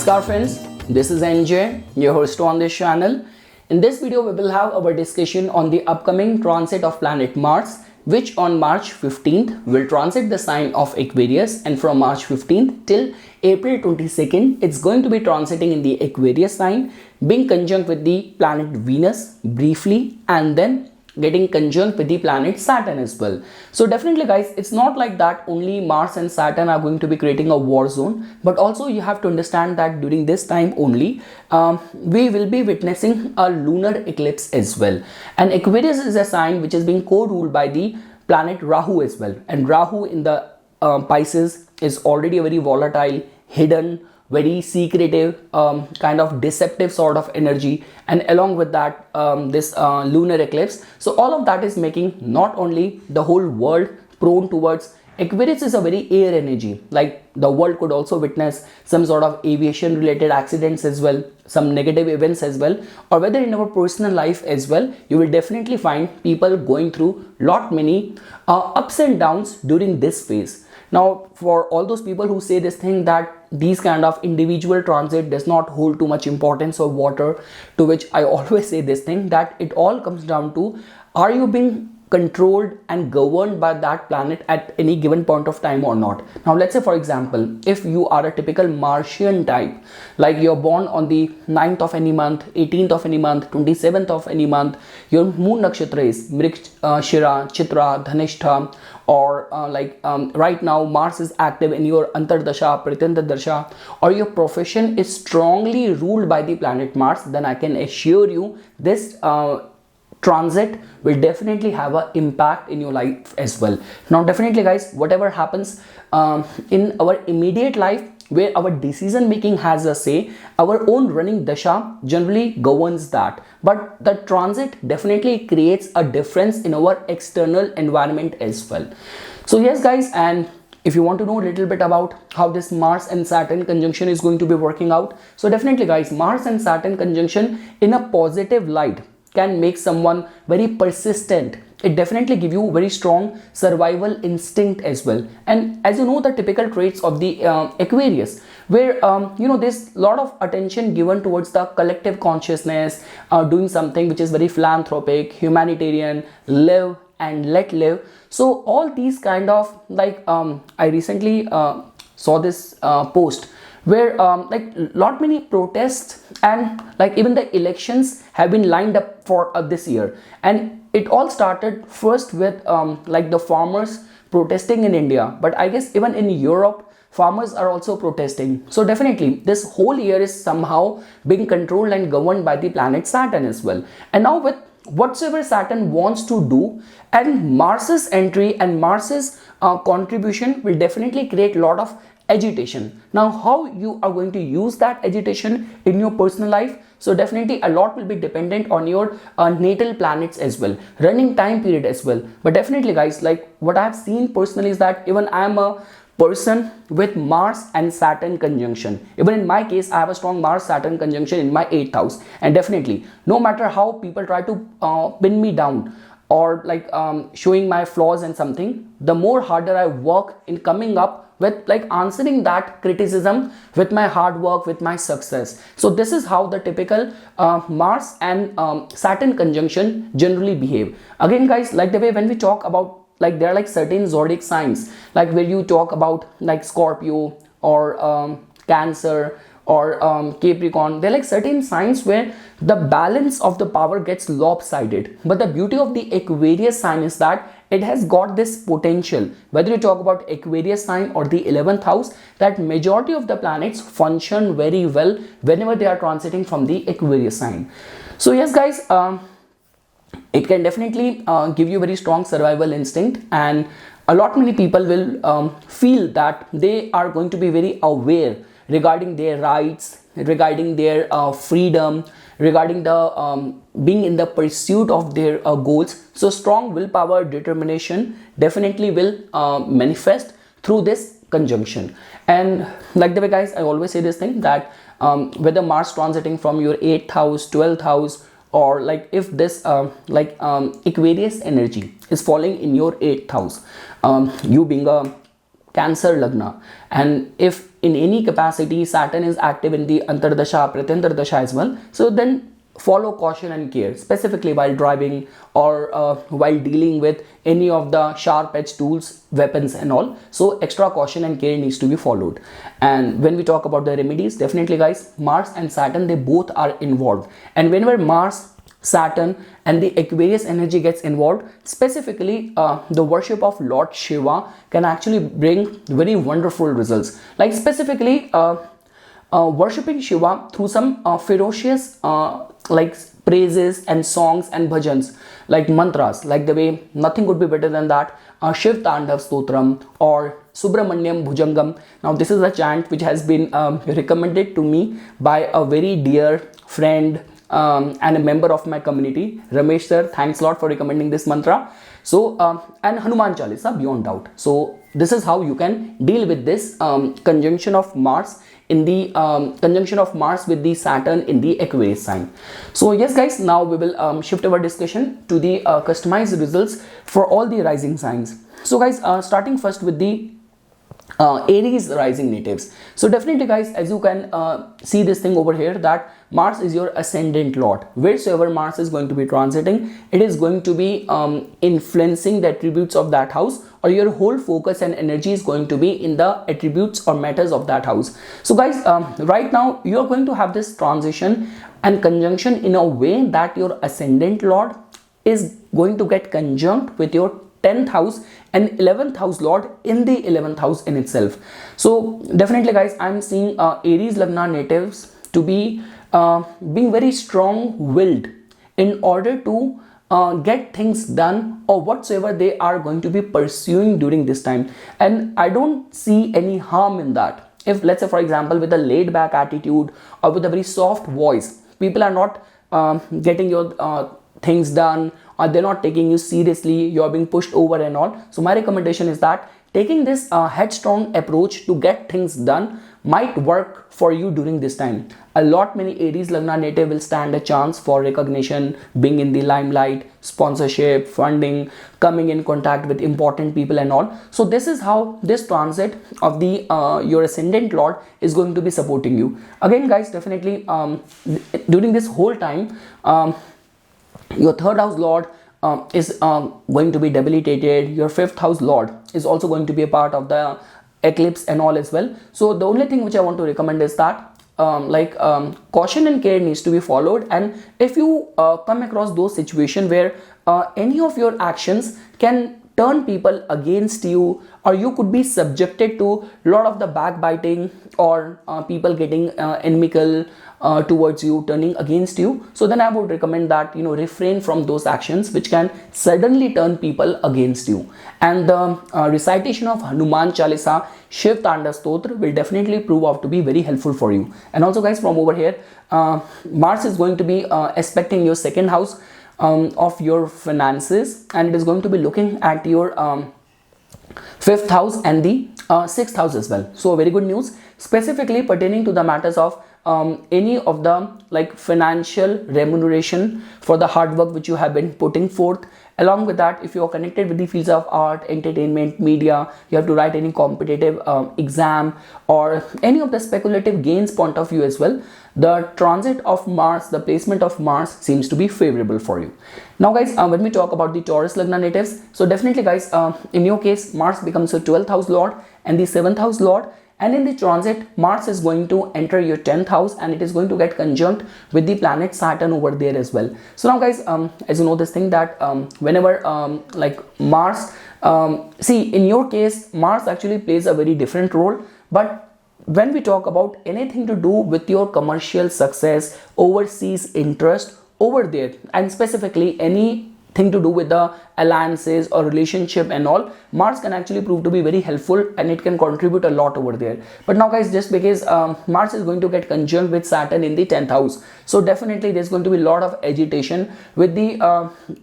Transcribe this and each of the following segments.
Namaskar friends, this is NJ, your host on this channel. In this video, we will have our discussion on the upcoming transit of planet Mars, which on March 15th will transit the sign of Aquarius, and from March 15th till April 22nd, it's going to be transiting in the Aquarius sign, being conjunct with the planet Venus briefly, and then getting conjunct with the planet Saturn as well. So definitely guys, it's not like that only Mars and Saturn are going to be creating a war zone, but also you have to understand that during this time only we will be witnessing a lunar eclipse as well. And Aquarius is a sign which is being co-ruled by the planet Rahu as well, and Rahu in the Pisces is already a very volatile, hidden, very secretive, kind of deceptive sort of energy, and along with that this lunar eclipse, so all of that is making not only the whole world prone towards Aquarius is a very air energy, like the world could also witness some sort of aviation related accidents as well, some negative events as well, or whether in our personal life as well, you will definitely find people going through lot many ups and downs during this phase. Now, for all those people who say this thing that these kind of individual transit does not hold too much importance or water, to which I always say this thing that it all comes down to, are you being controlled and governed by that planet at any given point of time or not? Now let's say for example, if you are a typical Martian type, like you're born on the 9th of any month, 18th of any month, 27th of any month, your moon nakshatra is Shira, Chitra, Dhanishta, or right now Mars is active in your Antardasha, Pritandadasha, or your profession is strongly ruled by the planet Mars, then I can assure you this transit will definitely have an impact in your life as well. Now definitely guys, whatever happens in our immediate life where our decision making has a say, our own running dasha generally governs that, but the transit definitely creates a difference in our external environment as well. So yes guys, and if you want to know a little bit about how this Mars and Saturn conjunction is going to be working out, so definitely guys, Mars and Saturn conjunction in a positive light can make someone very persistent. It definitely give you very strong survival instinct as well. And as you know, the typical traits of the Aquarius, where there's a lot of attention given towards the collective consciousness, doing something which is very philanthropic, humanitarian, live and let live. So all these kind of I recently saw this post where lot many protests and even the elections have been lined up for this year, and it all started first with the farmers protesting in India, but I guess even in Europe farmers are also protesting. So definitely this whole year is somehow being controlled and governed by the planet Saturn as well. And now with whatsoever Saturn wants to do, and Mars's entry and Mars's contribution will definitely create a lot of agitation. Now how you are going to use that agitation in your personal life, so definitely a lot will be dependent on your natal planets as well, running time period as well. But definitely guys, like what I have seen personally is that even I am a person with Mars and Saturn conjunction. Even in my case, I have a strong Mars Saturn conjunction in my 8th house, and definitely no matter how people try to pin me down or showing my flaws and something, the more harder I work in coming up with answering that criticism with my hard work, with my success. So this is how the typical Mars and Saturn conjunction generally behave. Again guys, like the way when we talk about there are certain zodiac signs, where you talk about Scorpio or Cancer or Capricorn, they're certain signs where the balance of the power gets lopsided. But the beauty of the Aquarius sign is that it has got this potential, whether you talk about Aquarius sign or the 11th house, that majority of the planets function very well whenever they are transiting from the Aquarius sign. So yes guys, it can definitely give you very strong survival instinct, and a lot many people will feel that they are going to be very aware regarding their rights, regarding their freedom, regarding the being in the pursuit of their goals. So strong willpower, determination definitely will manifest through this conjunction. And like the way guys, I always say this thing that whether Mars transiting from your 8th house, 12th house, or if this Aquarius energy is falling in your 8th house, you being a Cancer Lagna, and if in any capacity Saturn is active in the Antardasha, Pratyantardasha as well, so then follow caution and care, specifically while driving or while dealing with any of the sharp edge tools, weapons and all. So extra caution and care needs to be followed. And when we talk about the remedies, definitely guys, Mars and Saturn, they both are involved, and whenever Mars, Saturn and the Aquarius energy gets involved, specifically the worship of Lord Shiva can actually bring very wonderful results. Like specifically worshipping Shiva through some ferocious like praises and songs and bhajans, like mantras, like the way nothing could be better than that, Shiv Tandav Stotram or Subramanyam Bhujangam. Now this is a chant which has been recommended to me by a very dear friend and a member of my community, Ramesh sir. Thanks a lot for recommending this mantra. So and Hanuman Chalisa beyond doubt. So this is how you can deal with this conjunction of Mars in the conjunction of Mars with the Saturn in the Aquarius sign. So yes guys, now we will shift our discussion to the customized results for all the rising signs. So guys, starting first with the Aries rising natives. So definitely guys, as you can see this thing over here, that Mars is your ascendant lord. Wheresoever Mars is going to be transiting, it is going to be influencing the attributes of that house, or your whole focus and energy is going to be in the attributes or matters of that house. So guys, right now you are going to have this transition and conjunction in a way that your ascendant lord is going to get conjunct with your 10th house and 11th house lord in the 11th house in itself. So definitely guys, I'm seeing Aries Lagna natives to be being very strong willed in order to get things done or whatsoever they are going to be pursuing during this time. And I don't see any harm in that. If let's say for example with a laid back attitude or with a very soft voice, people are not getting your things done, or they're not taking you seriously, you're being pushed over and all. So my recommendation is that taking this headstrong approach to get things done might work for you during this time. A lot many Aries Lagna native will stand a chance for recognition, being in the limelight, sponsorship, funding, coming in contact with important people and all. So this is how this transit of the your ascendant lord is going to be supporting you. Again guys, definitely during this whole time, your 3rd house lord is going to be debilitated. Your 5th house lord is also going to be a part of the eclipse and all as well. So the only thing which I want to recommend is that caution and care needs to be followed. And if you come across those situations where any of your actions can turn people against you, or you could be subjected to a lot of the backbiting or people getting inimical towards you, turning against you, so then I would recommend that refrain from those actions which can suddenly turn people against you. And the recitation of Hanuman Chalisa, Shiv Tanda Stotra will definitely prove out to be very helpful for you. And also guys, from over here, Mars is going to be aspecting your 2nd house of your finances, and it is going to be looking at your 5th house and the 6th house as well. So very good news, specifically pertaining to the matters of any of the financial remuneration for the hard work which you have been putting forth. Along with that, if you are connected with the fields of art, entertainment, media, you have to write any competitive exam or any of the speculative gains point of view as well, the transit of Mars, the placement of Mars seems to be favorable for you. Now guys, when we talk about the Taurus Lagna natives, so definitely guys, in your case, Mars becomes your 12th house lord and the 7th house lord. And in the transit, Mars is going to enter your 10th house and it is going to get conjunct with the planet Saturn over there as well. So now guys, as you know this thing that whenever Mars, see in your case, Mars actually plays a very different role. But when we talk about anything to do with your commercial success, overseas interest over there, and specifically anything to do with the alliances or relationship and all, Mars can actually prove to be very helpful and it can contribute a lot over there. But now guys, just because Mars is going to get conjunct with Saturn in the 10th house, so definitely there's going to be a lot of agitation with the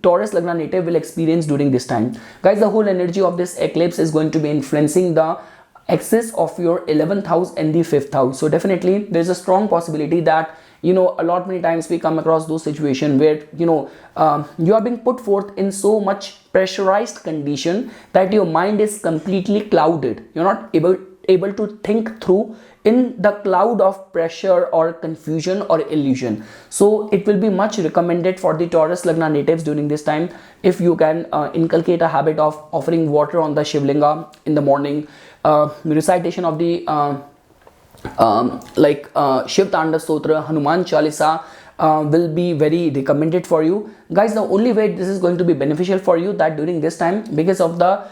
Taurus Lagna native will experience during this time. Guys, the whole energy of this eclipse is going to be influencing the axis of your 11th house and the 5th house. So definitely there's a strong possibility that a lot many times we come across those situations where you are being put forth in so much pressurized condition that your mind is completely clouded. You're not able to think through in the cloud of pressure or confusion or illusion. So it will be much recommended for the Taurus Lagna natives during this time if you can inculcate a habit of offering water on the Shivlinga in the morning, recitation of the Shiv Tanda Stotra, Hanuman Chalisa will be very recommended for you guys. The only way this is going to be beneficial for you that during this time, because of the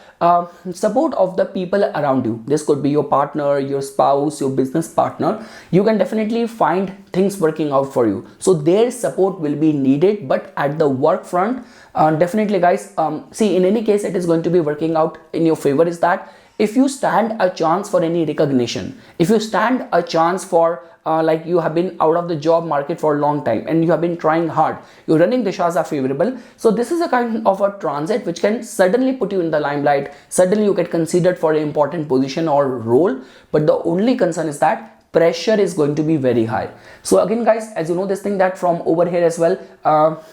support of the people around you, this could be your partner, your spouse, your business partner, you can definitely find things working out for you. So their support will be needed. But at the work front, definitely guys, see, in any case it is going to be working out in your favor is that if you stand a chance for any recognition, if you stand a chance for like you have been out of the job market for a long time and you have been trying hard, your running dishas are favorable. So this is a kind of a transit which can suddenly put you in the limelight. Suddenly you get considered for an important position or role. But the only concern is that pressure is going to be very high. So again guys, as you know this thing that from over here as well,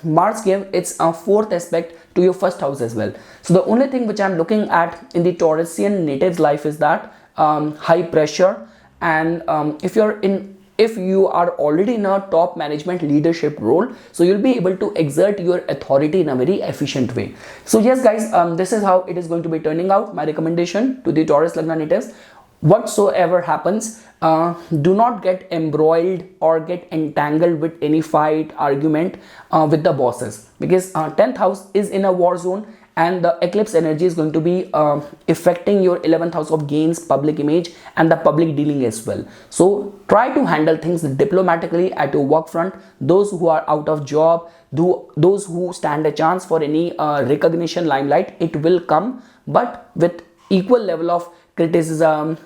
Mars gave its fourth aspect to your first house as well. So the only thing which I'm looking at in the Taurusian native's life is that high pressure, and if you are already in a top management leadership role, so you'll be able to exert your authority in a very efficient way. So yes guys, this is how it is going to be turning out. My recommendation to the Taurus Lagna natives: whatsoever happens, do not get embroiled or get entangled with any fight, argument with the bosses, because 10th house is in a war zone and the eclipse energy is going to be affecting your 11th house of gains, public image and the public dealing as well. So try to handle things diplomatically at your work front. Those who are out of job, those who stand a chance for any recognition, limelight, it will come, but with equal level of criticism,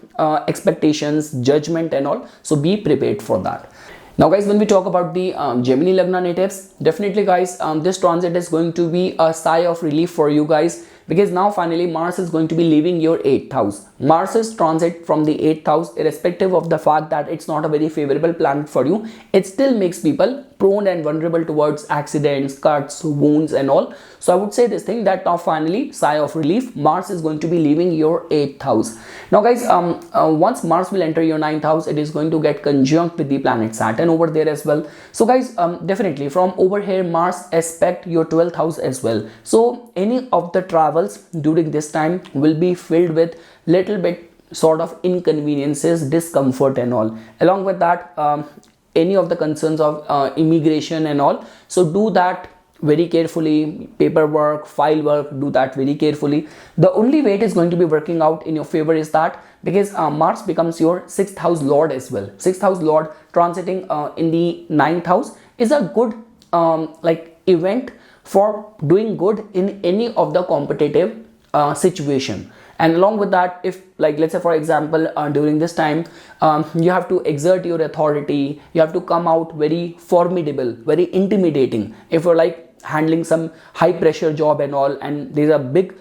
expectations, judgment and all. So be prepared for that. Now guys, when we talk about the Gemini Lagna natives, definitely guys, this transit is going to be a sigh of relief for you guys, because now finally Mars is going to be leaving your 8th house. Mars's transit from the 8th house, irrespective of the fact that it's not a very favorable planet for you, it still makes people prone and vulnerable towards accidents, cuts, wounds and all. So I would say this thing that now finally, sigh of relief, Mars is going to be leaving your 8th house. Now guys, once Mars will enter your 9th house, it is going to get conjunct with the planet Saturn over there as well. So guys, definitely from over here, Mars aspect your 12th house as well. So any of the travels during this time will be filled with little bit sort of inconveniences, discomfort and all. Along with that, any of the concerns of immigration and all, so do that very carefully. Paperwork, file work, do that very carefully. The only way it is going to be working out in your favor is that because Mars becomes your 6th house lord as well. 6th house lord transiting in the 9th house is a good like event for doing good in any of the competitive situation. And along with that, if like let's say for example during this time you have to exert your authority, you have to come out very formidable, very intimidating. If you're like handling some high pressure job and all, and there's a big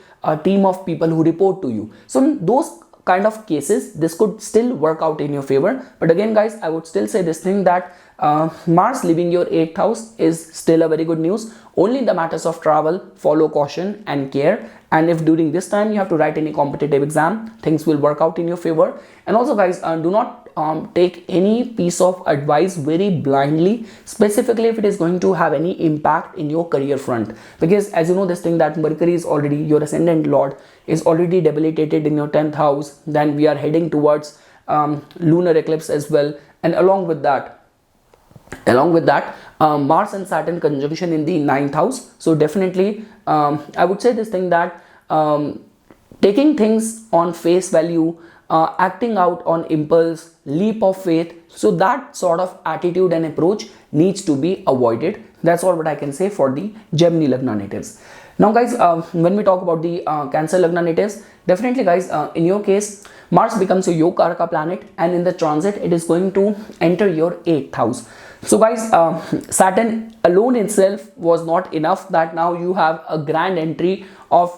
team of people who report to you, so in those kind of cases this could still work out in your favor. But again guys, I would still say this thing that Mars leaving your 8th house is still a very good news. Only in the matters of travel, follow caution and care. And if during this time you have to write any competitive exam, things will work out in your favor. And also guys, do not take any piece of advice very blindly, specifically if it is going to have any impact in your career front. Because as you know this thing that Mercury is already, your ascendant lord is already debilitated in your 10th house. Then we are heading towards lunar eclipse as well. And along with that, Mars and Saturn conjunction in the 9th house. So definitely I would say this thing that taking things on face value, acting out on impulse, leap of faith, so that sort of attitude and approach needs to be avoided. That's all what I can say for the Gemini Lagna natives. Now guys, when we talk about the Cancer Lagna natives, definitely guys, in your case, Mars becomes a Yogaraka planet, and in the transit it is going to enter your 8th house. So guys, Saturn alone itself was not enough that now you have a grand entry of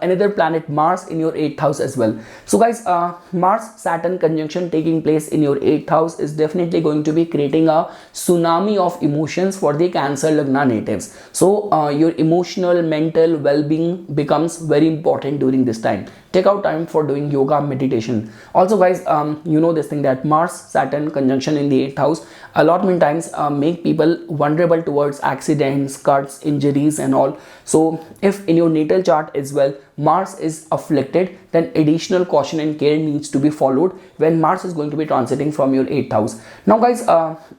another planet Mars in your 8th house as well. So guys, Mars Saturn conjunction taking place in your 8th house is definitely going to be creating a tsunami of emotions for the Cancer Lagna natives. So your emotional, mental well-being becomes very important during this time. Take out time for doing yoga, meditation. Also guys, you know this thing that Mars Saturn conjunction in the 8th house a lot many times make people vulnerable towards accidents, cuts, injuries and all. So if in your natal chart as well Mars is afflicted, then additional caution and care needs to be followed when Mars is going to be transiting from your 8th house. Now guys,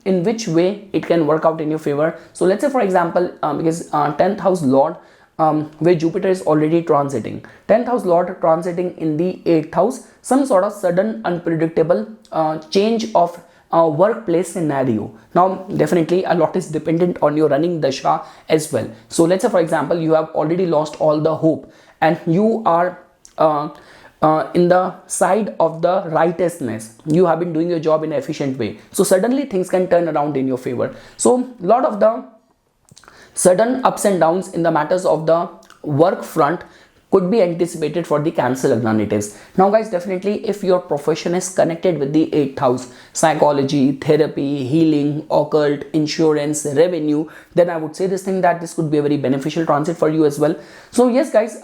in which way it can work out in your favor? So let's say for example, because 10th house Lord, where Jupiter is already transiting, 10th house Lord transiting in the 8th house, some sort of sudden unpredictable change of workplace scenario. Now definitely a lot is dependent on your running dasha as well. So let's say for example you have already lost all the hope and you are in the side of the righteousness, you have been doing your job in an efficient way, so suddenly things can turn around in your favor. So a lot of the sudden ups and downs in the matters of the work front could be anticipated for the Cancer Lagna natives. Now guys, definitely if your profession is connected with the 8th house, psychology, therapy, healing, occult, insurance, revenue, then I would say this thing that this could be a very beneficial transit for you as well. So yes guys,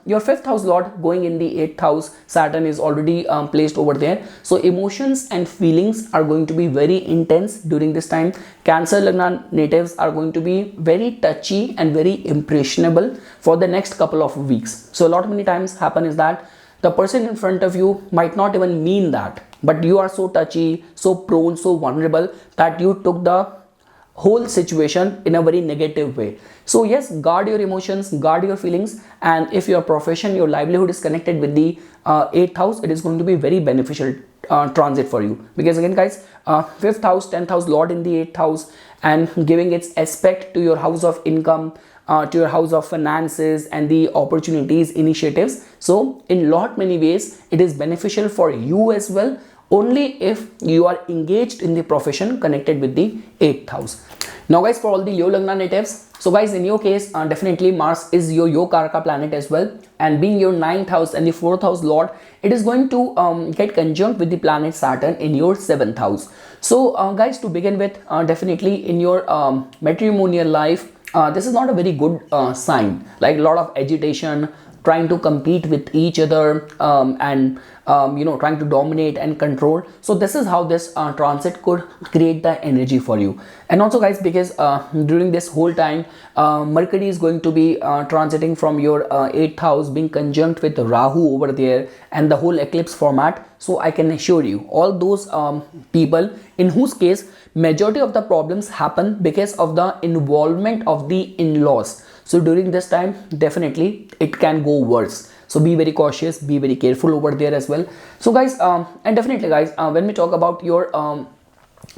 your 5th house Lord going in the 8th house, Saturn is already placed over there. So emotions and feelings are going to be very intense during this time. Cancer Lagna natives are going to be very touchy and very impressionable for the next couple of weeks. So a lot many times happen is that the person in front of you might not even mean that, but you are so touchy, so prone, so vulnerable that you took the whole situation in a very negative way. So yes, guard your emotions, guard your feelings, and if your profession, your livelihood is connected with the 8th house, it is going to be very beneficial transit for you. Because again guys, 5th house, 10th house Lord in the 8th house and giving its aspect to your house of income, to your house of finances and the opportunities, initiatives. So in lot many ways it is beneficial for you as well, only if you are engaged in the profession connected with the 8th house. Now guys, for all the Leo Lagna natives, so guys in your case definitely Mars is your Yogarka planet as well, and being your 9th house and the 4th house Lord, it is going to get conjunct with the planet Saturn in your 7th house. So guys, to begin with, definitely in your matrimonial life, this is not a very good sign, like a lot of agitation, trying to compete with each other and you know, trying to dominate and control. So this is how this transit could create the energy for you. And also guys, because during this whole time Mercury is going to be transiting from your 8th house, being conjunct with Rahu over there and the whole eclipse format. So I can assure you, all those people in whose case majority of the problems happen because of the involvement of the in-laws. So during this time definitely it can go worse. So be very cautious, be very careful over there as well. So guys, and definitely guys, when we talk about your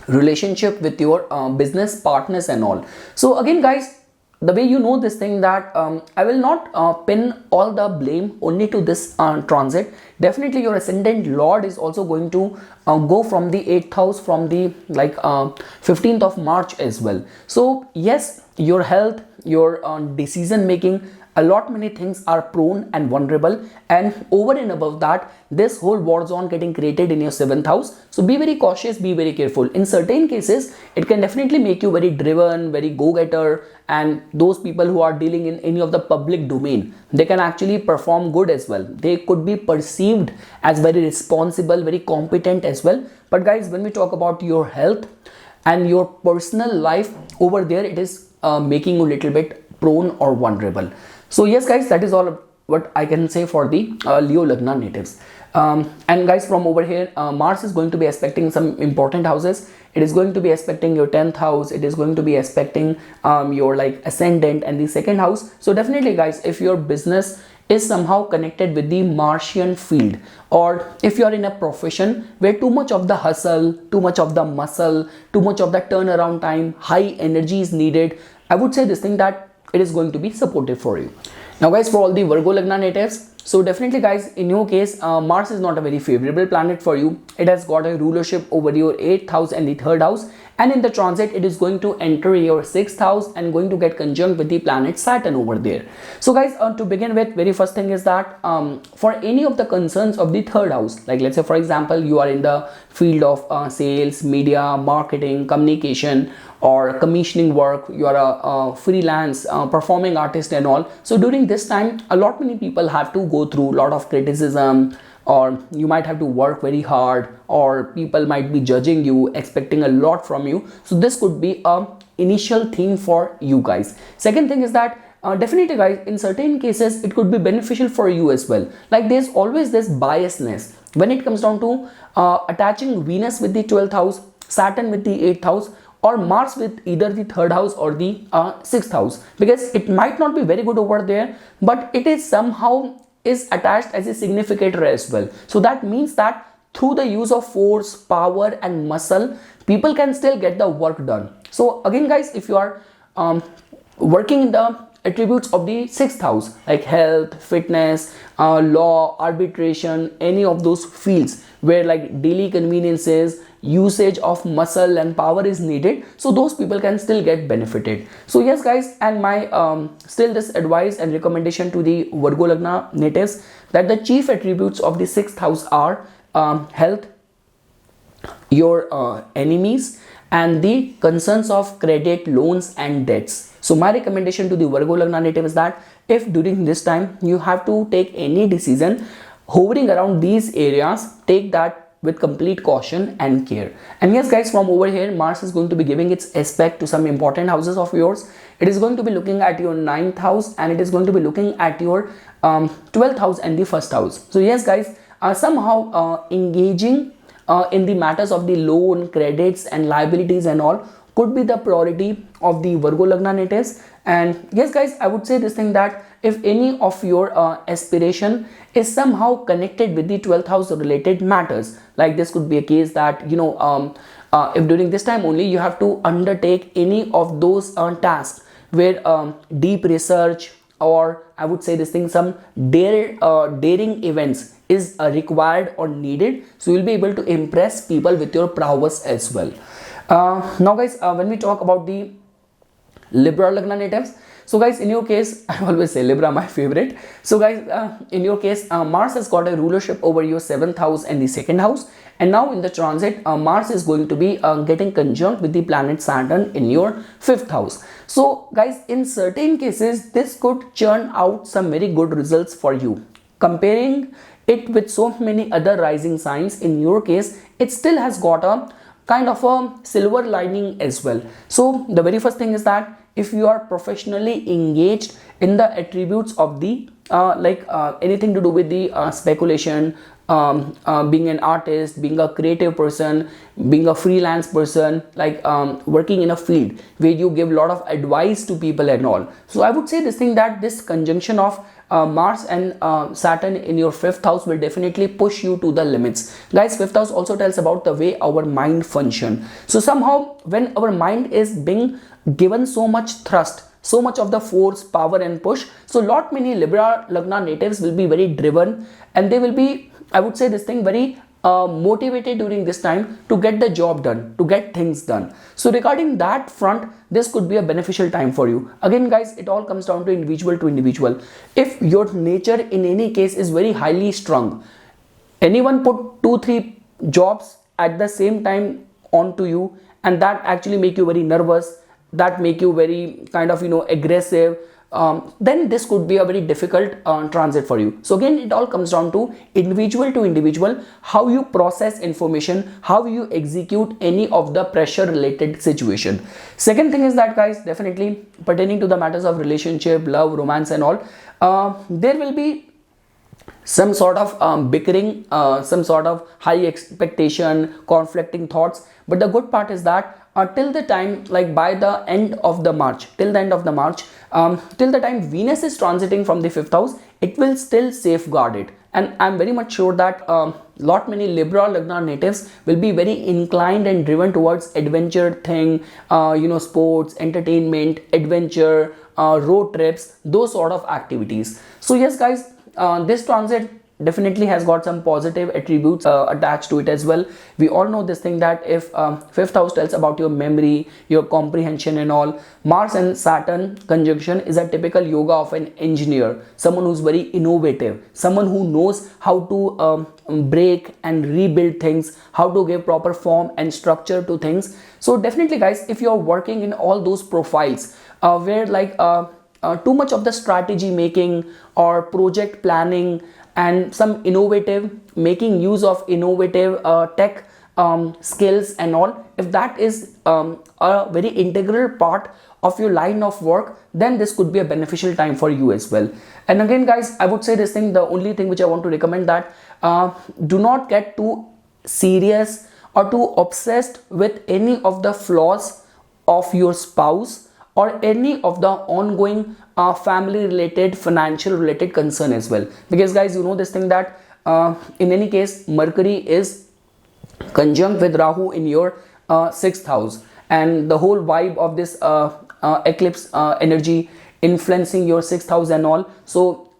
relationship with your business partners and all, so again guys, the way you know this thing that I will not pin all the blame only to this transit. Definitely your ascendant Lord is also going to go from the 8th house from the 15th of March as well. So yes, your health, your decision making, a lot many things are prone and vulnerable, and over and above that this whole war zone getting created in your 7th house. So be very cautious, be very careful. In certain cases it can definitely make you very driven, very go-getter, and those people who are dealing in any of the public domain, they can actually perform good as well. They could be perceived as very responsible, very competent as well. But guys, when we talk about your health and your personal life, over there it is making you a little bit prone or vulnerable. So yes guys, that is all what I can say for the Leo Lagna natives. And guys, from over here Mars is going to be aspecting some important houses. It is going to be aspecting your 10th house, it is going to be aspecting your ascendant and the 2nd house. So definitely guys, if your business is somehow connected with the Martian field, or if you are in a profession where too much of the hustle, too much of the muscle, too much of the turnaround time, high energy is needed, I would say this thing that it is going to be supportive for you. Now guys, for all the Virgo Lagna natives, So definitely guys, in your case, Mars is not a very favorable planet for you. It has got a rulership over your 8th house and the 3rd house, and in the transit it is going to enter your 6th house and going to get conjunct with the planet Saturn over there. So guys, to begin with, very first thing is that for any of the concerns of the 3rd house, like let's say for example you are in the field of sales, media, marketing, communication, or commissioning work, you are a freelance performing artist and all. So during this time, a lot many people have to go through a lot of criticism, or you might have to work very hard, or people might be judging you, expecting a lot from you. So this could be a initial theme for you guys. Second thing is that definitely guys, in certain cases it could be beneficial for you as well. Like there's always this biasness when it comes down to attaching Venus with the 12th house, Saturn with the 8th house, or Mars with either the 3rd house or the 6th house, because it might not be very good over there, but it is somehow is attached as a significator as well. So that means that through the use of force, power and muscle, people can still get the work done. So again guys, if you are working in the attributes of the 6th house like health, fitness, law, arbitration, any of those fields where like daily conveniences, usage of muscle and power is needed, so those people can still get benefited. So yes guys, and my still this advice and recommendation to the Virgo Lagna natives, that the chief attributes of the 6th house are health, your enemies, and the concerns of credit, loans and debts. So my recommendation to the Virgo Lagna native is that if during this time you have to take any decision hovering around these areas, take that with complete caution and care. And yes guys, from over here, Mars is going to be giving its aspect to some important houses of yours. It is going to be looking at your 9th house, and it is going to be looking at your 12th house and the 1st house. So yes guys, somehow engaging in the matters of the loan, credits and liabilities and all could be the priority of the Virgo Lagna natives. And yes guys, I would say this thing, that if any of your aspiration is somehow connected with the 12th house related matters, like this could be a case that if during this time only you have to undertake any of those tasks where deep research, or I would say this thing, some daring events is required or needed, so you'll be able to impress people with your prowess as well. Now guys, when we talk about the Libra Lagna natives, so guys, in your case, I always say Libra my favorite. So guys, in your case, Mars has got a rulership over your 7th house and the 2nd house, and now in the transit, Mars is going to be getting conjunct with the planet Saturn in your 5th house. So guys, in certain cases, this could churn out some very good results for you. Comparing it with so many other rising signs, in your case, it still has got a kind of a silver lining as well. So the very first thing is that if you are professionally engaged in the attributes of the anything to do with the speculation, being an artist, being a creative person, being a freelance person, like working in a field where you give a lot of advice to people and all. So I would say this thing, that this conjunction of Mars and Saturn in your 5th house will definitely push you to the limits. Guys, 5th house also tells about the way our mind function. So somehow when our mind is being given so much thrust, so much of the force, power and push, so lot many Libra Lagna natives will be very driven, and they will be, I would say this thing, very motivated during this time to get the job done, to get things done. So regarding that front, this could be a beneficial time for you. Again guys, it all comes down to individual to individual. If your nature in any case is very highly strung, anyone put 2-3 jobs at the same time onto you, and that actually make you very nervous, that make you very kind of aggressive, then this could be a very difficult transit for you. So again, it all comes down to individual, how you process information, how you execute any of the pressure related situation. Second thing is that guys, definitely pertaining to the matters of relationship, love, romance and all, there will be some sort of bickering, some sort of high expectation, conflicting thoughts. But the good part is that till the time, like by the end of the March, till the time Venus is transiting from the 5th house, it will still safeguard it. And I'm very much sure that lot many Libra Lagna natives will be very inclined and driven towards adventure thing, sports, entertainment, adventure, road trips, those sort of activities. So yes guys, this transit definitely has got some positive attributes attached to it as well. We all know this thing that if fifth house tells about your memory, your comprehension and all, Mars and Saturn conjunction is a typical yoga of an engineer, someone who's very innovative, someone who knows how to break and rebuild things, how to give proper form and structure to things. So definitely guys, if you're working in all those profiles where like too much of the strategy making or project planning and some innovative, making use of innovative tech skills and all, if that is a very integral part of your line of work, then this could be a beneficial time for you as well. And again guys, I would say this thing, the only thing which I want to recommend that do not get too serious or too obsessed with any of the flaws of your spouse or any of the ongoing family related, financial related concern as well. Because guys, you know this thing that in any case, Mercury is conjunct with Rahu in your 6th house, and the whole vibe of this eclipse energy influencing your 6th house and all. So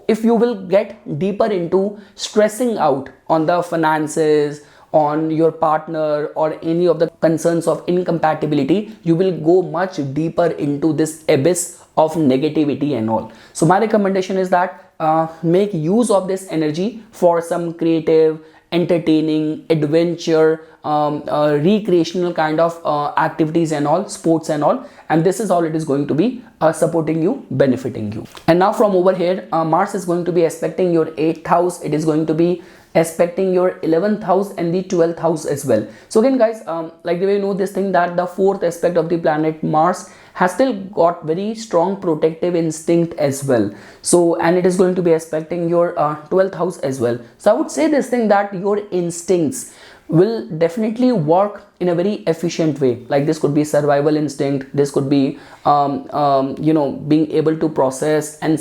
if you will get deeper into stressing out on the finances, on your partner or any of the concerns of incompatibility, you will go much deeper into this abyss of negativity and all. So my recommendation is that make use of this energy for some creative, entertaining, adventure, recreational kind of activities and all, sports and all, and this is all it is going to be supporting you, benefiting you. And now from over here, Mars is going to be aspecting your 8th house. It is going to be aspecting your 11th house and the 12th house as well. So again guys, like the way you know this thing that the 4th aspect of the planet Mars has still got very strong protective instinct as well. So, and it is going to be aspecting your 12th house as well. So I would say this thing that your instincts will definitely work in a very efficient way. Like this could be survival instinct, this could be you know, being able to process and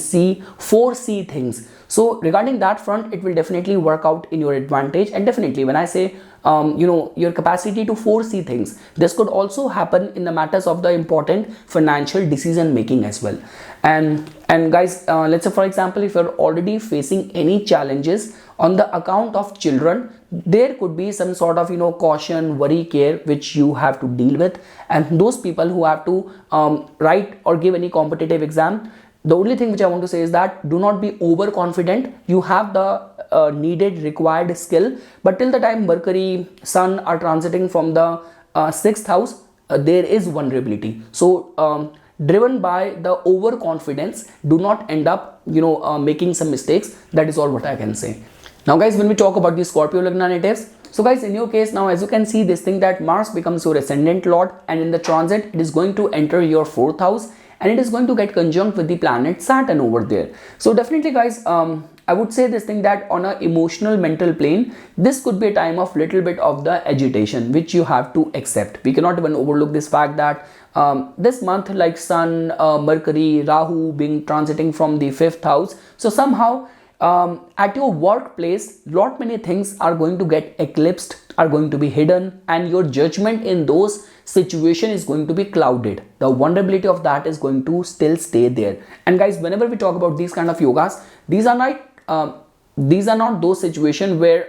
foresee things. So regarding that front, it will definitely work out in your advantage. And definitely when I say you know, your capacity to foresee things, this could also happen in the matters of the important financial decision making as well. And guys, let's say for example, if you're already facing any challenges on the account of children, there could be some sort of, you know, caution, worry, care which you have to deal with. And those people who have to write or give any competitive exam, the only thing which I want to say is that do not be overconfident. You have the needed, required skill, but till the time Mercury, Sun are transiting from the 6th house, there is vulnerability. So driven by the overconfidence, do not end up, you know, making some mistakes. That is all what I can say. Now guys, when we talk about the Scorpio Lagna natives, so guys, in your case now, as you can see this thing that Mars becomes your ascendant lord, and in the transit it is going to enter your 4th house, and it is going to get conjunct with the planet Saturn over there. So definitely guys, I would say this thing that on an emotional mental plane, this could be a time of little bit of the agitation which you have to accept. We cannot even overlook this fact that this month, like Sun, Mercury, Rahu being transiting from the 5th house, so somehow at your workplace, lot many things are going to get eclipsed, are going to be hidden, and your judgment in those situation is going to be clouded. The vulnerability of that is going to still stay there. And guys, whenever we talk about these kind of yogas, these are not those situations where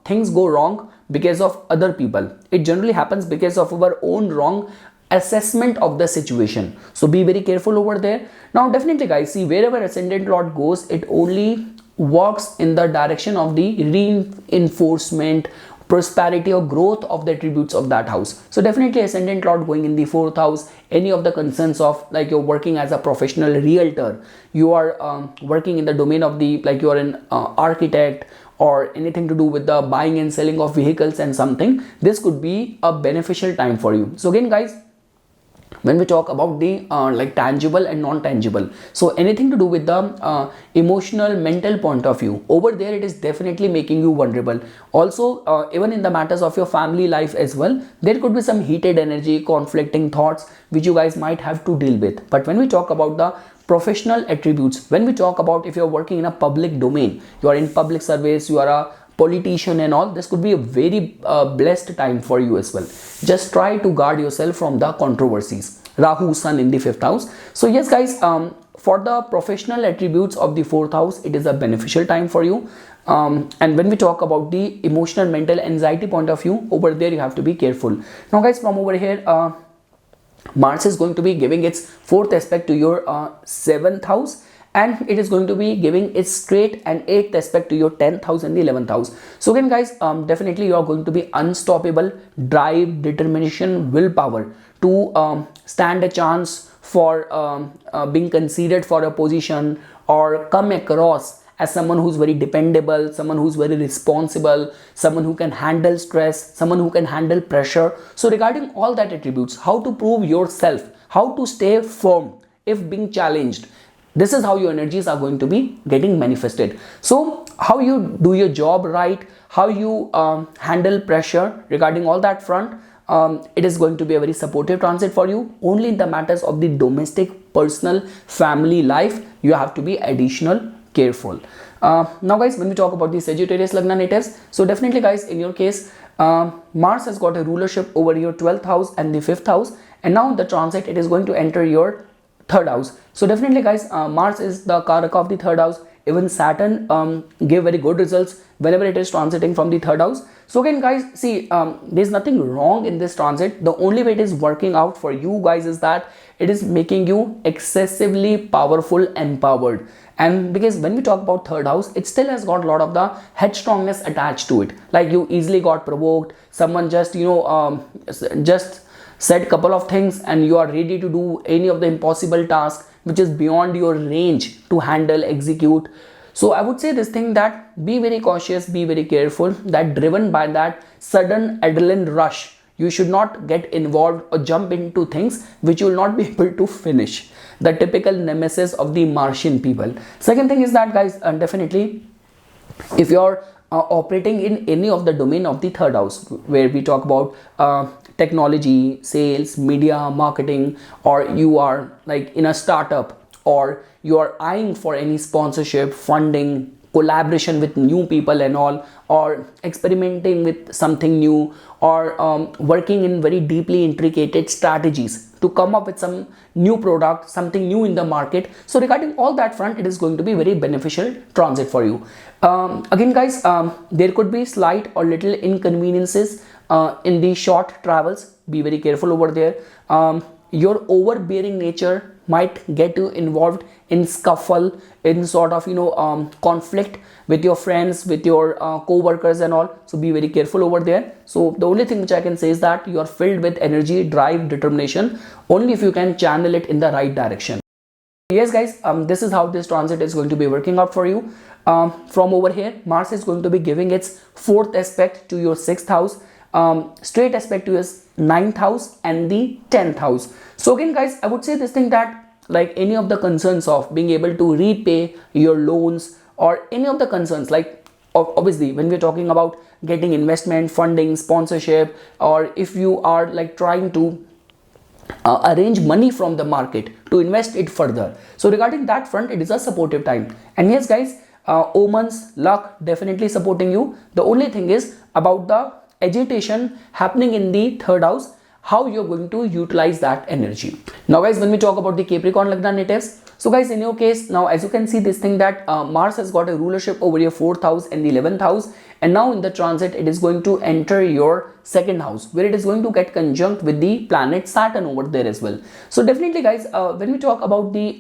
things go wrong because of other people. It generally happens because of our own wrong assessment of the situation. So be very careful over there. Now definitely guys, see, wherever ascendant lord goes, it only works in the direction of the reinforcement, prosperity or growth of the attributes of that house. So definitely ascendant lord going in the 4th house, any of the concerns of like you're working as a professional realtor, you are working in the domain of the, like you are an architect, or anything to do with the buying and selling of vehicles and something, this could be a beneficial time for you. So again guys, when we talk about the like tangible and non-tangible, so anything to do with the emotional mental point of view, over there it is definitely making you vulnerable. Also even in the matters of your family life as well, there could be some heated energy, conflicting thoughts which you guys might have to deal with. But when we talk about the professional attributes, when we talk about if you're working in a public domain, you are in public service, you are a politician and all, this could be a very blessed time for you as well. Just try to guard yourself from the controversies. Rahu, Sun in the 5th house. So yes guys, for the professional attributes of the fourth house, it is a beneficial time for you. And when we talk about the emotional, mental, anxiety point of view, over there you have to be careful. Now guys, from over here, Mars is going to be giving its fourth aspect to your seventh house, and it is going to be giving its straight and eighth aspect to your 10th house and the 11th house. So again guys, definitely you are going to be unstoppable, drive, determination, willpower to stand a chance for being considered for a position, or come across as someone who's very dependable, someone who's very responsible, someone who can handle stress, someone who can handle pressure. So regarding all that attributes, how to prove yourself, how to stay firm if being challenged, this is how your energies are going to be getting manifested. So how you do your job right, how you handle pressure, regarding all that front, it is going to be a very supportive transit for you. Only in the matters of the domestic, personal, family life, you have to be additional careful. Now guys, when we talk about the Sagittarius Lagna natives, so definitely guys, in your case, Mars has got a rulership over your 12th house and the 5th house, and now the transit, it is going to enter your third house. So definitely guys, Mars is the Karaka of the third house. Even Saturn gave very good results whenever it is transiting from the third house. So again guys, see, there's nothing wrong in this transit. The only way it is working out for you guys is that it is making you excessively powerful, empowered. And because when we talk about third house, it still has got a lot of the headstrongness attached to it. Like you easily got provoked, someone just, just said couple of things and you are ready to do any of the impossible task which is beyond your range to handle, execute. So I would say this thing, that be very cautious, be very careful, that driven by that sudden adrenaline rush, you should not get involved or jump into things which you will not be able to finish. The typical nemesis of the Martian people. Second thing is that guys, definitely if you're operating in any of the domain of the third house, where we talk about technology, sales, media, marketing, or you are like in a startup, or you are eyeing for any sponsorship, funding, collaboration with new people and all, or experimenting with something new, or working in very deeply intricate strategies to come up with some new product, something new in the market. So regarding all that front, it is going to be very beneficial transit for you. Again guys, there could be slight or little inconveniences in the short travels. Be very careful over there. Your overbearing nature might get you involved in scuffle, in sort of conflict with your friends, with your co-workers and all. So be very careful over there. So the only thing which I can say is that you are filled with energy, drive, determination, only if you can channel it in the right direction. Yes guys, this is how this transit is going to be working out for you. From over here, Mars is going to be giving its fourth aspect to your sixth house, straight aspect to his 9th house and the 10th house. So again guys, I would say this thing, that like any of the concerns of being able to repay your loans, or any of the concerns, like obviously when we're talking about getting investment, funding, sponsorship, or if you are like trying to arrange money from the market to invest it further. So regarding that front, it is a supportive time. And yes guys, omens, luck definitely supporting you. The only thing is about the agitation happening in the third house, how you're going to utilize that energy. Now guys, when we talk about the Capricorn Lagna natives, so guys, in your case, now as you can see this thing, that Mars has got a rulership over your 4th house and the 11th house, and now in the transit it is going to enter your 2nd house, where it is going to get conjunct with the planet Saturn over there as well. So definitely guys, when we talk about the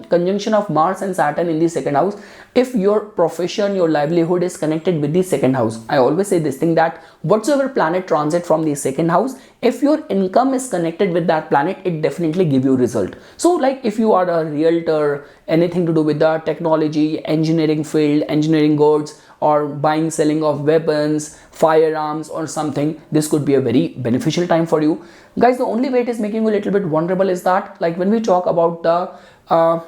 conjunction of Mars and Saturn in the 2nd house, if your profession, your livelihood is connected with the 2nd house, I always say this thing, that whatsoever planet transit from the 2nd house, if your income is connected with that planet, it definitely give you result. So like if you are a realtor, anything to do with the technology, engineering field, engineering goods, or buying, selling of weapons, firearms or something, this could be a very beneficial time for you. Guys, the only way it is making you a little bit vulnerable is that, like when we talk about the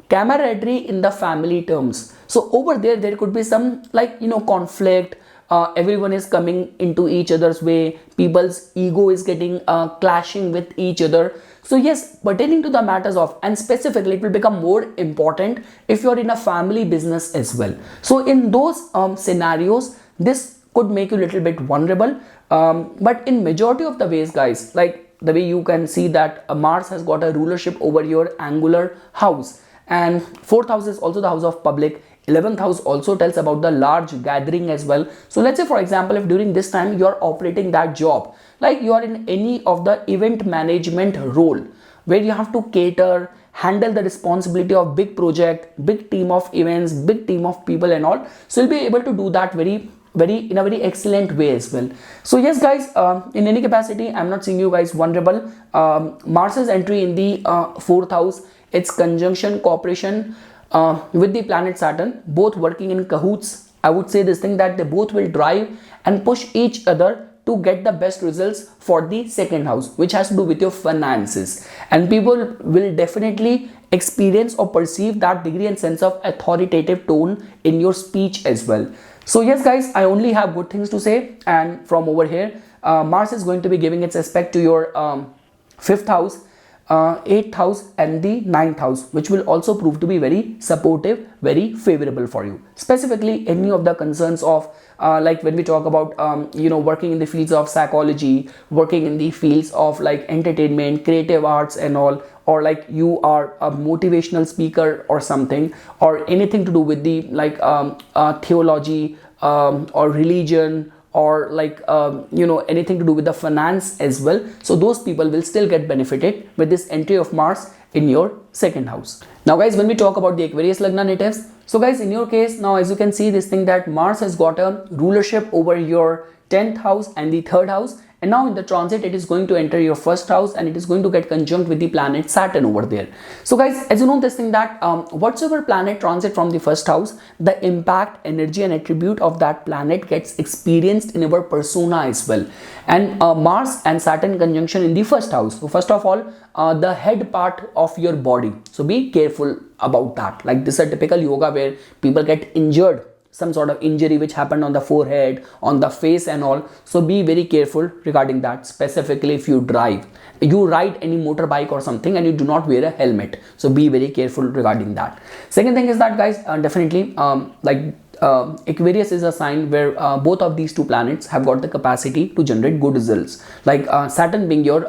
camaraderie in the family terms, so over there could be some like conflict. Everyone is coming into each other's way, people's ego is getting clashing with each other. So yes, pertaining to the matters of, and specifically it will become more important if you're in a family business as well. So in those scenarios, this could make you a little bit vulnerable, but in majority of the ways guys, like the way you can see that Mars has got a rulership over your angular house, and 4th house is also the house of public. 11th house also tells about the large gathering as well. So let's say, for example, if during this time you are operating that job, like you are in any of the event management role where you have to cater, handle the responsibility of big project, big team of events, big team of people and all, so you'll be able to do that very in a very excellent way as well. So yes guys, in any capacity, I'm not seeing you guys vulnerable. Mars's entry in the 4th house, its conjunction, cooperation with the planet Saturn, both working in cahoots. I would say this thing, that they both will drive and push each other to get the best results for the 2nd house, which has to do with your finances, and people will definitely experience or perceive that degree and sense of authoritative tone in your speech as well. So yes guys, I only have good things to say. And from over here, Mars is going to be giving its aspect to your 5th house, 8th house and the 9th house, which will also prove to be very supportive, very favorable for you. Specifically, any of the concerns of like when we talk about working in the fields of psychology, working in the fields of like entertainment, creative arts and all, or like you are a motivational speaker or something, or anything to do with the like theology or religion, or like anything to do with the finance as well. So those people will still get benefited with this entry of Mars in your 2nd house. Now guys, when we talk about the Aquarius Lagna natives, so guys, in your case, now as you can see this thing, that Mars has got a rulership over your 10th house and the 3rd house, and now in the transit it is going to enter your 1st house, and it is going to get conjunct with the planet Saturn over there. So guys, as you know this thing, that whatsoever planet transit from the 1st house, the impact, energy and attribute of that planet gets experienced in our persona as well. And Mars and Saturn conjunction in the 1st house, so first of all, the head part of your body, so be careful about that. Like this is a typical yoga where people get injured, some sort of injury which happened on the forehead, on the face and all. So be very careful regarding that. Specifically, if you ride any motorbike or something and you do not wear a helmet, so be very careful regarding that. Second thing is that guys, definitely Aquarius is a sign where both of these two planets have got the capacity to generate good results, like Saturn being your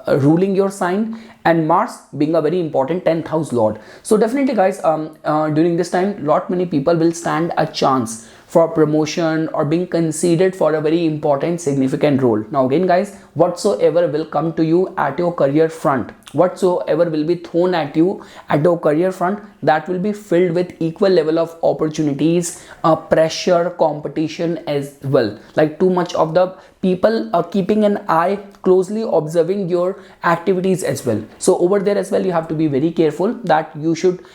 ruling your sign, and Mars being a very important 10th house lord. So definitely guys, during this time, many people will stand a chance for promotion or being considered for a very important significant role. Now again guys, whatsoever will come to you at your career front, whatsoever will be thrown at you at your career front, that will be filled with equal level of opportunities, pressure, competition as well. Like too much of the people are keeping an eye, closely observing your activities as well. So over there as well, you have to be very careful that you should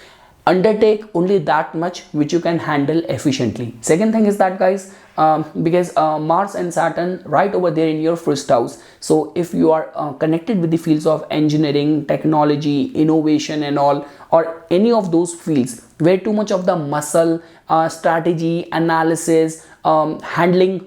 undertake only that much which you can handle efficiently. Second thing is that guys, because Mars and Saturn right over there in your 1st house, so if you are connected with the fields of engineering, technology, innovation and all, or any of those fields where too much of the muscle, strategy, analysis, handling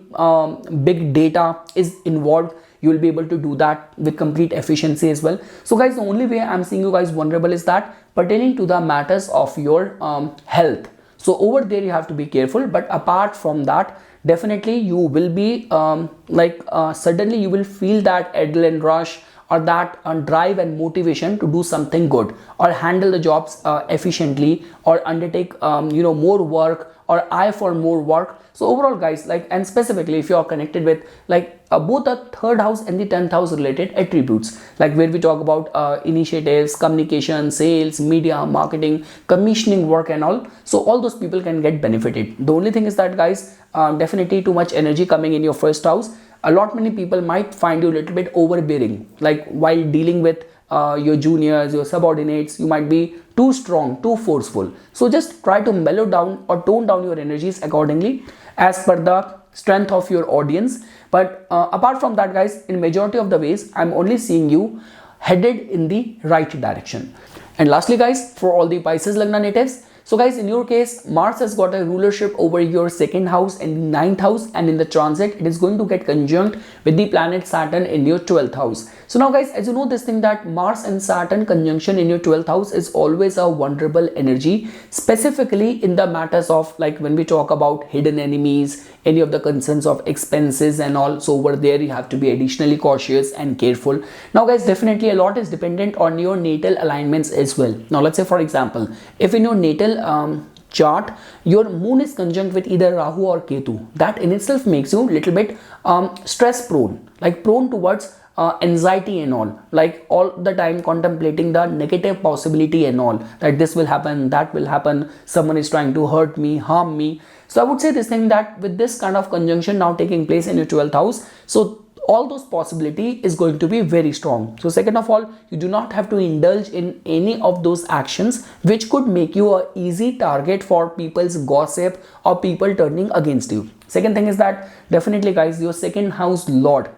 big data is involved, you will be able to do that with complete efficiency as well. So guys, the only way I'm seeing you guys vulnerable is that pertaining to the matters of your health. So over there you have to be careful, but apart from that, definitely you will be suddenly you will feel that adrenaline rush or that drive and motivation to do something good or handle the jobs efficiently, or undertake more work or eye for more work. So overall guys, like, and specifically if you are connected with like both the 3rd house and the 10th house related attributes, like where we talk about initiatives, communication, sales, media, marketing, commissioning work and all, so all those people can get benefited. The only thing is that guys, definitely too much energy coming in your 1st house. Many people might find you a little bit overbearing, like while dealing with your juniors, your subordinates, you might be too strong, too forceful. So just try to mellow down or tone down your energies accordingly as per the strength of your audience. But apart from that guys, in majority of the ways, I'm only seeing you headed in the right direction. And lastly guys, for all the Pisces Lagna natives, So guys, in your case, Mars has got a rulership over your second house and the ninth house, and in the transit, it is going to get conjunct with the planet Saturn in your 12th house. So now guys, as you know this thing that Mars and Saturn conjunction in your 12th house is always a vulnerable energy, specifically in the matters of like when we talk about hidden enemies, any of the concerns of expenses and all. So over there, you have to be additionally cautious and careful. Now guys, definitely a lot is dependent on your natal alignments as well. Now let's say for example, if in your natal chart your moon is conjunct with either Rahu or Ketu, that in itself makes you a little bit stress prone, like prone towards anxiety and all, like all the time contemplating the negative possibility and all, that this will happen, that will happen, someone is trying to hurt me, harm me. So I would say this thing that with this kind of conjunction now taking place in your 12th house, so all those possibility is going to be very strong. So second of all, you do not have to indulge in any of those actions which could make you an easy target for people's gossip or people turning against you. Second thing is that definitely guys, your second house lord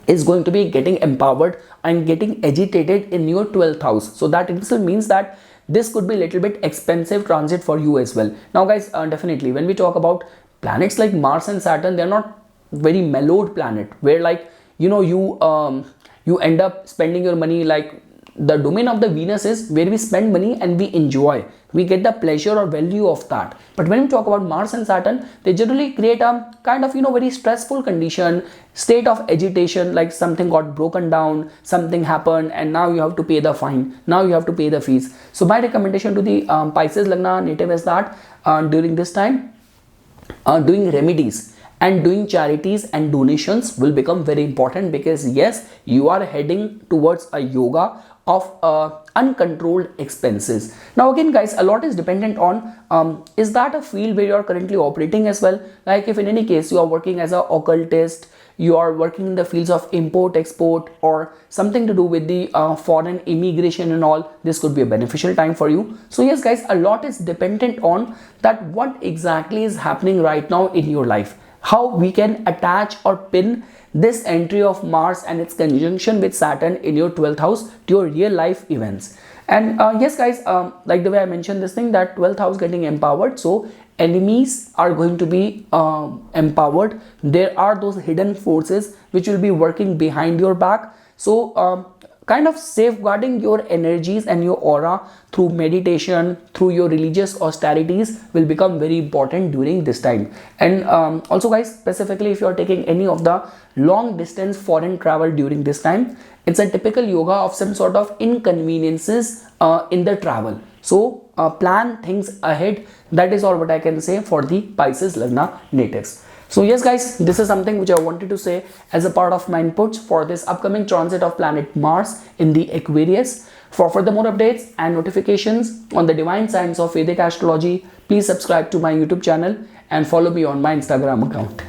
is going to be getting empowered and getting agitated in your 12th house. So that itself means that this could be a little bit expensive transit for you as well. Now guys, definitely when we talk about planets like Mars and Saturn, they're not very mellowed planet where like you know you end up spending your money. Like the domain of the Venus is where we spend money and we enjoy, we get the pleasure or value of that. But when we talk about Mars and Saturn, they generally create a kind of very stressful condition, state of agitation, like something got broken down, something happened and now you have to pay the fine, now you have to pay the fees. So my recommendation to the Pisces Lagna native is that during this time doing remedies and doing charities and donations will become very important, because yes, you are heading towards a yoga of uncontrolled expenses. Now again guys, a lot is dependent on is that a field where you are currently operating as well. Like if in any case you are working as an occultist, you are working in the fields of import export or something to do with the foreign immigration and all, this could be a beneficial time for you. So yes guys, a lot is dependent on that what exactly is happening right now in your life, how we can attach or pin this entry of Mars and its conjunction with Saturn in your 12th house to your real life events. And yes guys, like the way I mentioned this thing that 12th house getting empowered, so enemies are going to be empowered. There are those hidden forces which will be working behind your back. So kind of safeguarding your energies and your aura through meditation, through your religious austerities will become very important during this time. And also guys, specifically if you are taking any of the long distance foreign travel during this time, it's a typical yoga of some sort of inconveniences in the travel. So plan things ahead. That is all what I can say for the Pisces Lagna natives. So yes guys, this is something which I wanted to say as a part of my inputs for this upcoming transit of planet Mars in the Aquarius. For further more updates and notifications on the divine science of Vedic astrology, please subscribe to my YouTube channel and follow me on my Instagram account.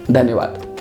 Dhanyavad.